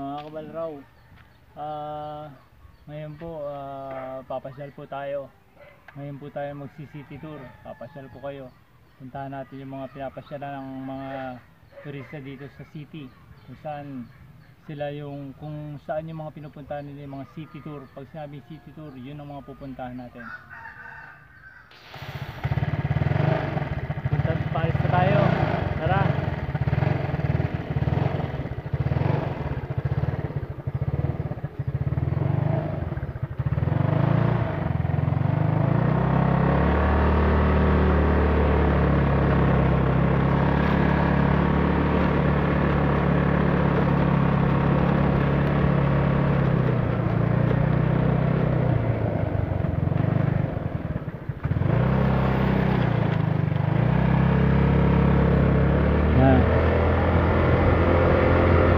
mga kabalraw. Ngayon po papasyal po tayo. Ngayon po tayo magsi-city tour. Papasyal ko kayo. Puntahan natin yung mga pinapasyalan ng mga turista dito sa city. Kung saan yung mga pinupuntahan nila yung mga city tour. Pag sinabing city tour, yun ang mga pupuntahan natin. Paris na tayo. Tara.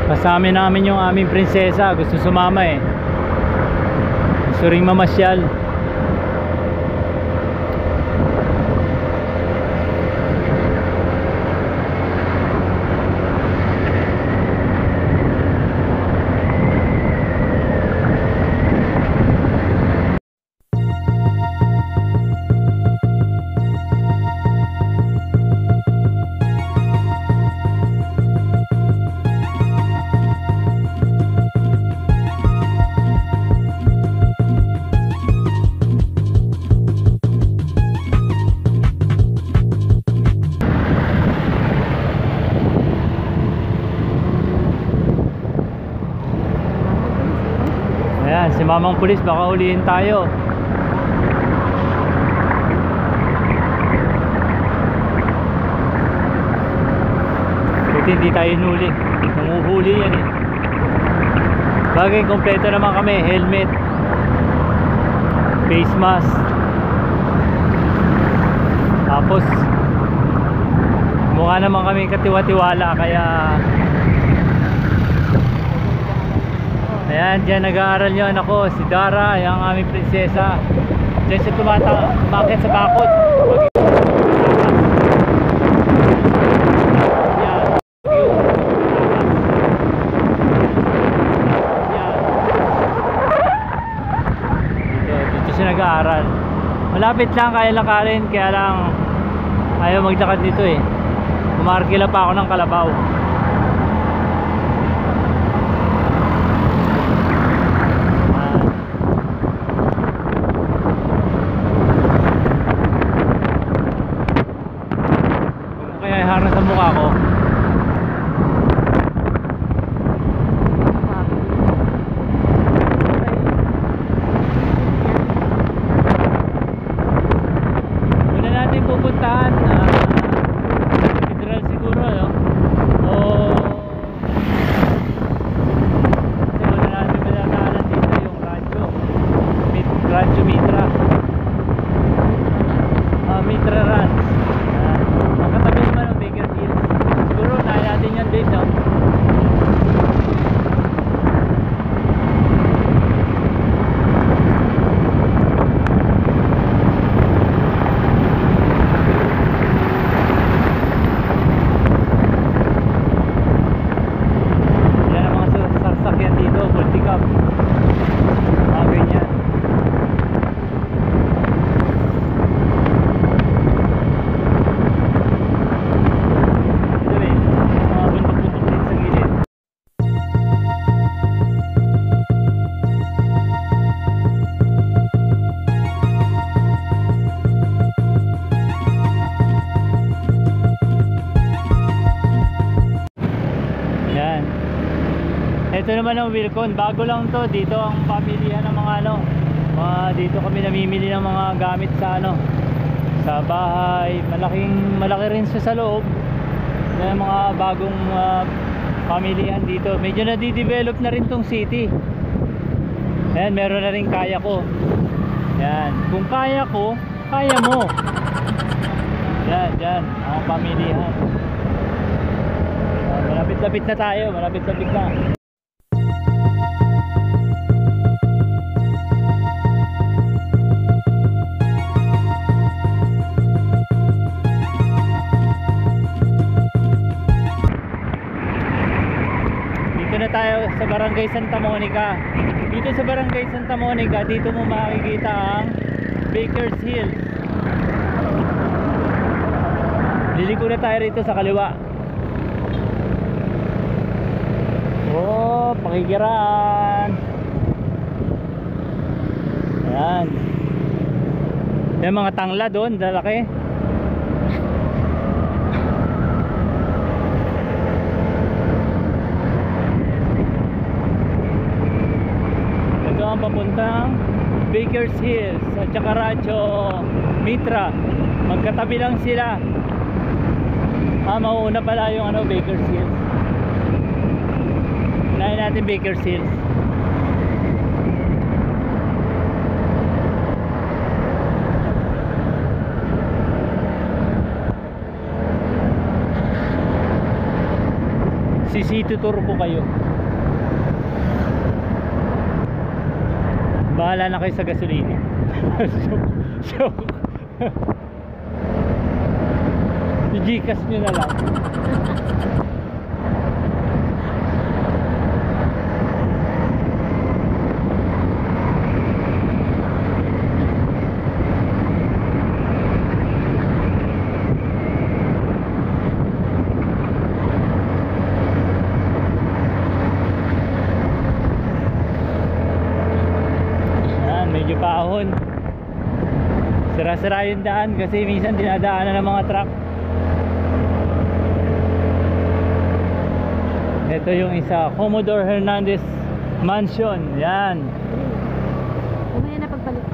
Kasama namin yung aming prinsesa, gusto sumama eh. Gusto ring mamasyal. Si mamang pulis baka hulihin tayo. Buti hindi tayo hinuli. Nanguhuli yan eh. Bagay kompleto naman kami. Helmet, face mask, tapos mukha naman kami katiwa-tiwala. Kaya ayan, dyan nag-aaral yung anak ko, si Dara, yung aming prinsesa. Dyan siya tumakit sa bakod. Dito siya nag-aaral. Malapit lang, kaya lakarin, kaya lang ayaw maglakad dito eh. Kumarkila pa ako ng kalabaw. Harap sa mukha ko. Muna natin pupuntahan Cathedral siguro, no? O kasi muna natin madadaanan dito yung Rancho Mitra. Mitra Ranch. Makatabi naman ang Baker Hills. Siguro naya natin yan babe, no? Yan ang mga sasakyan dito, multi-cab. Ganyan. Ito naman ang Wilcon, bago lang to. Dito ang pamilihan ng mga dito kami namimili ng mga gamit sa sa bahay. Malaki rin siya sa loob. Yan mga bagong pamilihan dito. Medyo nadidevelop na rin tong city. Ayan, meron na rin kaya ko. Yan, kung kaya ko, kaya mo. Yan ang pamilihan. Malapit-lapit na tayo, malapit-lapit na. Dito na tayo sa sa Barangay Santa Monica. Dito sa Barangay Santa Monica, dito mo makikita ang Baker's Hill. Liliko na tayo rito sa kaliwa. Oh, pakikiraan. Ayan. Yung mga tangla doon, lalaki. Ito ang papuntang Baker's Hills at saka Rancho Mitra. Magkatabi lang sila. Mauuna pala yung Baker's Hills. Unahin natin Baker's Hills. Tuturo ko kayo. Bahala na kayo sa gasolina. So i-Gcash nyo na lang. Medyo paahon, sira-sira yung daan kasi minsan dinadaanan ng mga truck. Ito yung isa, Commodore Hernandez Mansion. Yan. Umaya na pagbalik.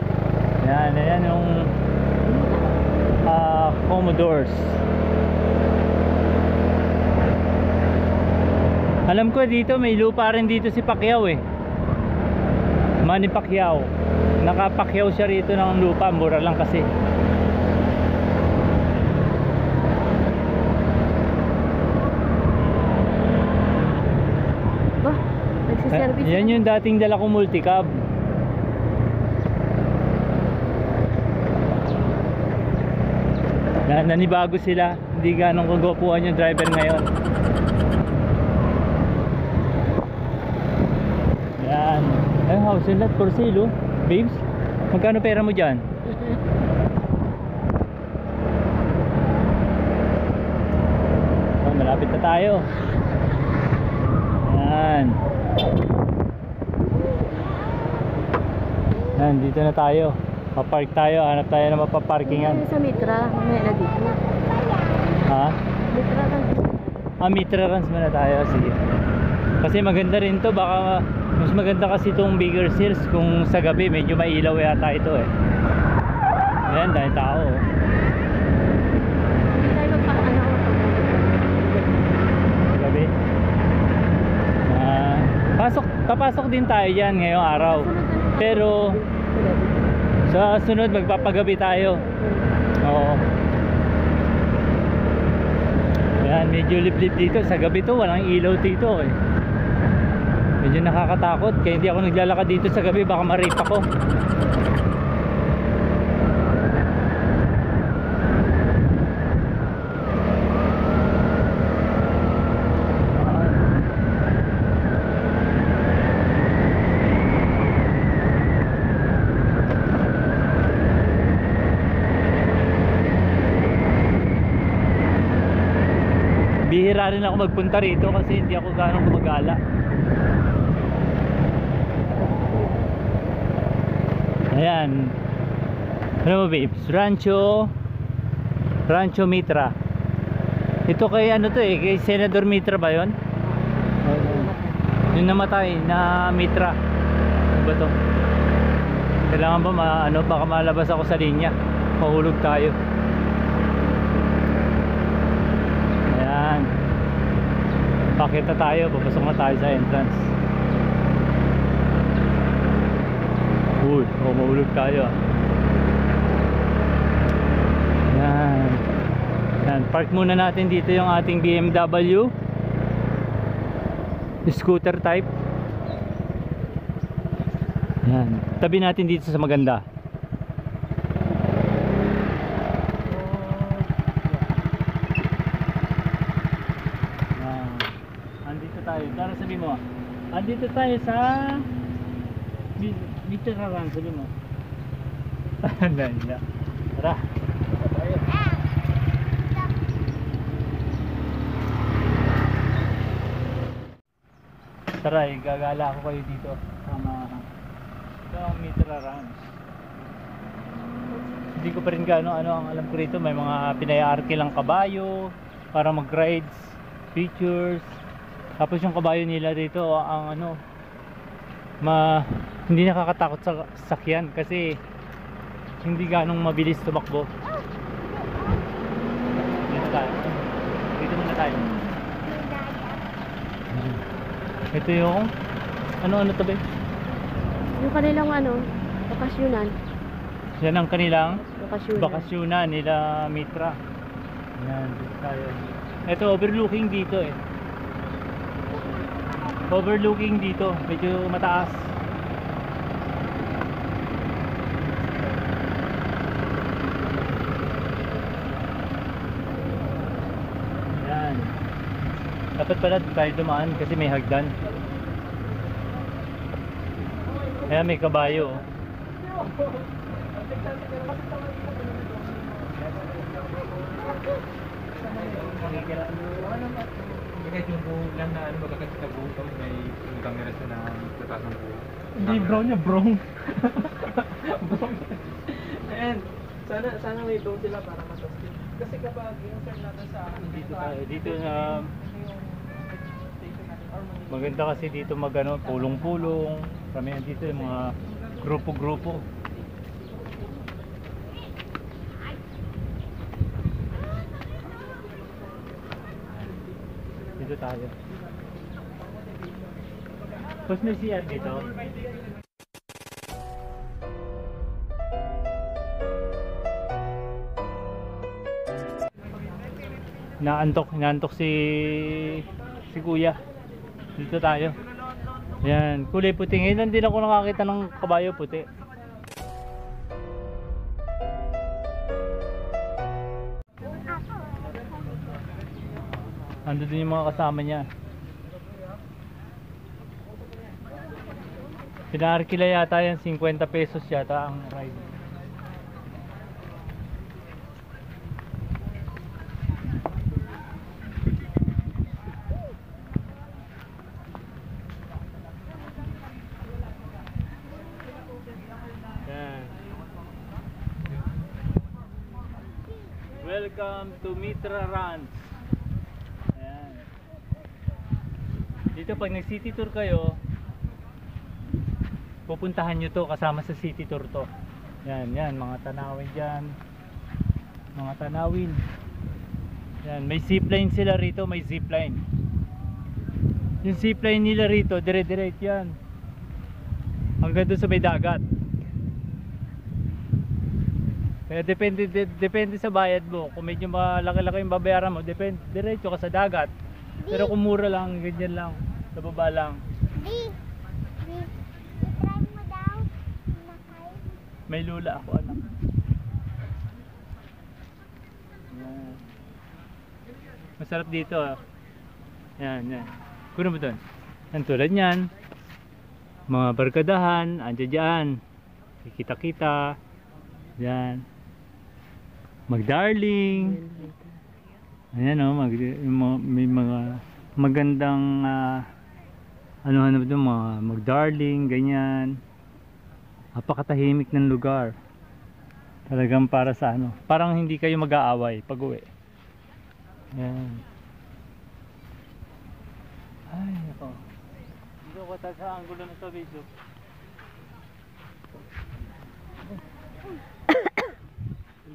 Yan yung Commodores. Alam ko dito may lupa rin dito si Pacquiao eh. Manny Pacquiao. Nakapakyaw siya rito ng lupa, mura lang kasi. Ba, nagsiservice. Yan yung dating dala kong multicab. Nanibago sila, hindi ganong kagwapuan yung driver ngayon. Yan. Ay, house and lot for sale, oh. Babes, magkano pera mo dyan? Oh, malapit na tayo. Yan. Yan, dito na tayo. Papark tayo, hanap tayo na mapaparkingan. Sa Mitra, mamaya na dito. Ha? Mitra lang. Mitra runs muna tayo, sige. Kasi maganda rin to, baka mas maganda kasi itong Baker's Hills kung sa gabi, medyo mailaw yata ito eh. Ayan, dahil tao. Hindi tayo magpaano. Gabi. Papasok din tayo dyan ngayong araw. Pero sa sunod magpapagabi tayo. Oo. Ayan, medyo liblib dito. Sa gabi to, walang ilaw dito eh. Medyo nakakatakot kaya hindi ako naglalakad dito sa gabi, baka ma-rape ako. Bihira rin ako magpunta rito kasi hindi ako ganong gumagala. Ayan. Ano mo babes? Rancho Mitra. Ito kay ano to eh, kay Senador Mitra ba yun? Yung namatay na Mitra. Ano ba to? Kailangan ba baka malabas ako sa linya. Mahulog tayo. Ayan. Pakita tayo, papasok na tayo sa entrance. Uy, mahulog tayo. Yan. Yan, park muna natin dito yung ating BMW scooter type. Yan, tabi natin dito sa maganda. Yan. Andito tayo, para sabi mo Andito tayo sa Mitararan, sabi mo. Nanda. Tara. Tayo. Tara, gagala ko kayo dito. Ito ang Mitararan. Hindi ko pa rin gaano ang alam ko rito. May mga pinayarki lang kabayo para mag-rides, pictures. Tapos yung kabayo nila dito ang hindi nakakatakot sa sakyan kasi hindi ganong mabilis tumakbo. Dito tayo. Dito muna tayo. Ito yung ano to ba? Yung kanilang bakasyonan. Yan ang kanilang Bakasyonan. bakasyonan nila Mitra. Yan, dito tayo. Ito overlooking dito eh. Overlooking dito, medyo mataas. Yan. Dapat pala tayo dumaan kasi may hagdan. Ayan, may kabayo. Kahit yung buo lang na magkakasya na buo tapos may camera sa na tatas ng buo. Hindi brown niya, brown. And sana may doon sila para matastin. Kasi kapag yung turn natin sa Dito tayo, dito na yung station natin or maganda kasi dito pulong-pulong. Karamihan dito yung mga grupo-grupo. Dito tayo. Tapos may CR dito. Naantok si Kuya. Dito tayo. Yan, kulay puti. Ngayon lang din ako nakakita ng kabayo puti. Ando din yung mga kasama niya. Pinarkila yata yan, 50 pesos yata ang ride. Yan. Welcome to Mitra Ranch. Ayan. Dito pag nag city tour kayo, pupuntahan nyo to kasama sa city tour to. Yan, mga tanawin dyan. Mga tanawin. Yan, may zipline sila rito, may zipline. Yung zipline nila rito, dire-direct yan. Hanggang doon sa may dagat. Kaya depende sa bayad mo. Kung medyo malaki-laki yung babayaran mo, diretso ka sa dagat. Pero kung mura lang, ganyan lang, sa baba lang. I-try mo daw. Nakay. May lula ako, anak. Yan. Masarap dito, ah. Yan. Kuno mo doon. Yan, tulad yan. Mga barkadahan, andyan dyan. Kikita-kita. Yan. Magdarling. Ayan o, may mga magandang ano ito, mga magdarling, ganyan. Napakatahimik ng lugar. Talagang para sa parang hindi kayo mag-aaway pag uwi. Ayan. Ay, ako. Dito ko sa angulo na ito, video.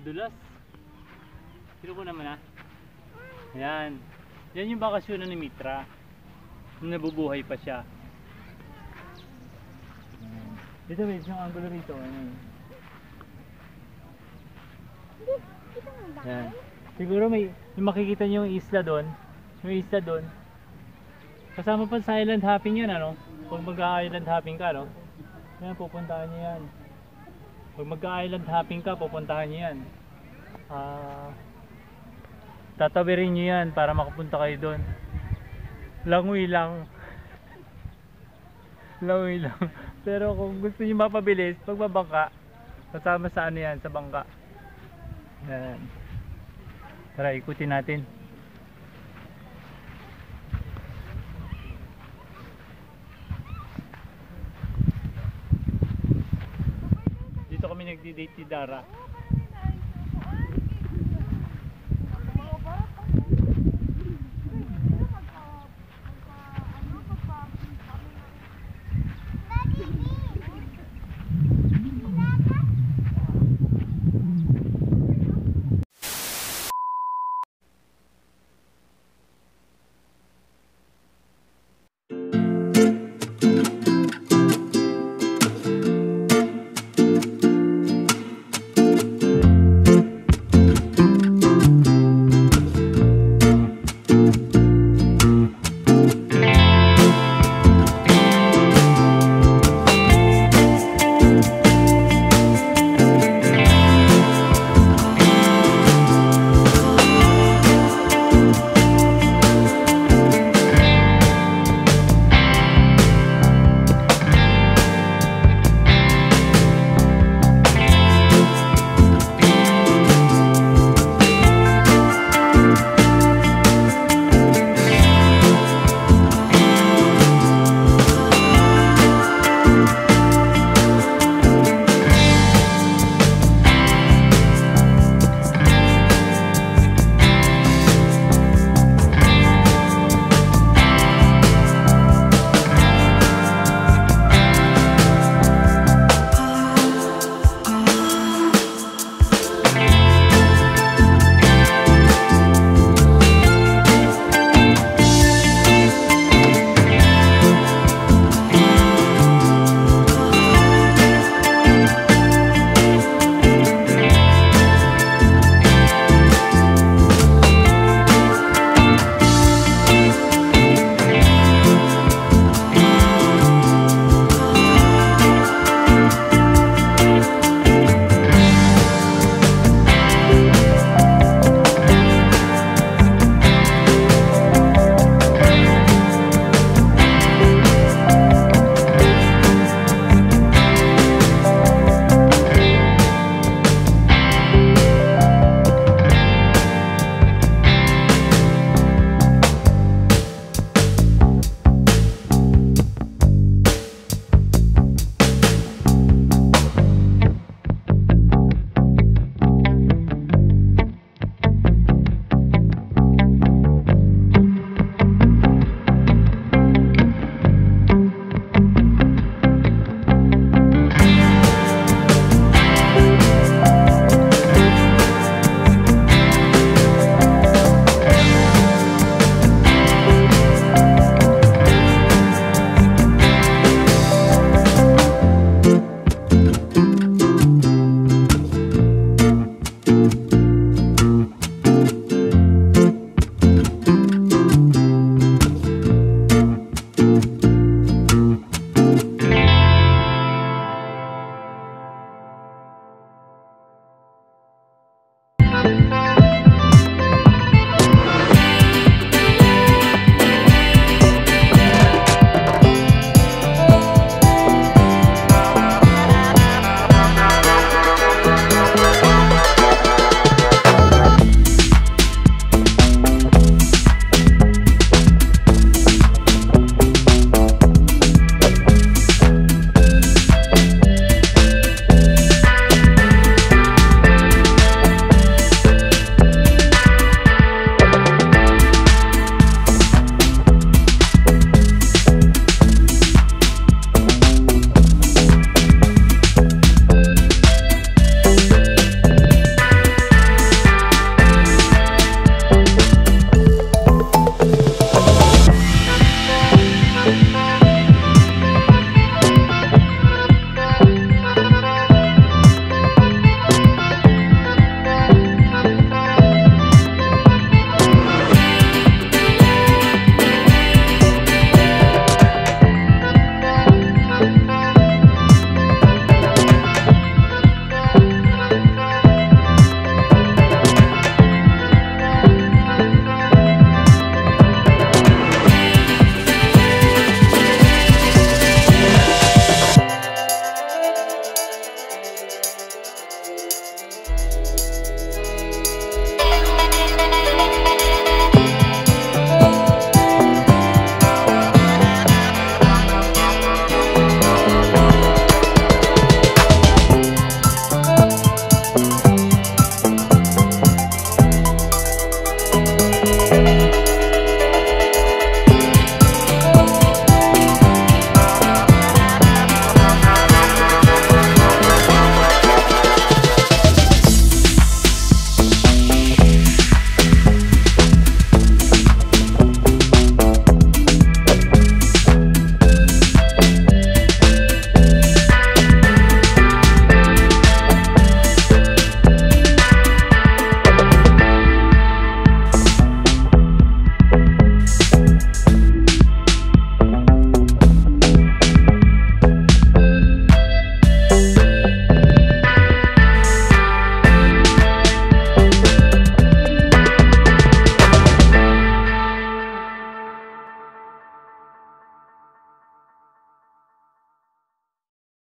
Dulas. Sino ko naman Ayan. Yan yung bakasyon ni Mitra. Nabubuhay pa siya. Dito yung angulo rito. Ayan. Ayan. Siguro may makikita niyo yung isla doon. Yung isla doon. Kasama pa sa island hopping yan, Pag mag-island hopping ka, Ayan, pupuntahan niyo yan. Pag mag-island hopping ka, pupuntahan niyo yan. Tatawirin nyo yan para makapunta kayo doon. Langoy lang. Laway lang. Pero kung gusto niyo mapabilis, pagbabangka, kasama sa ano yan, sa bangka. Yan. Tara, ikutin natin. Dito kami nagdi-date ni Dara.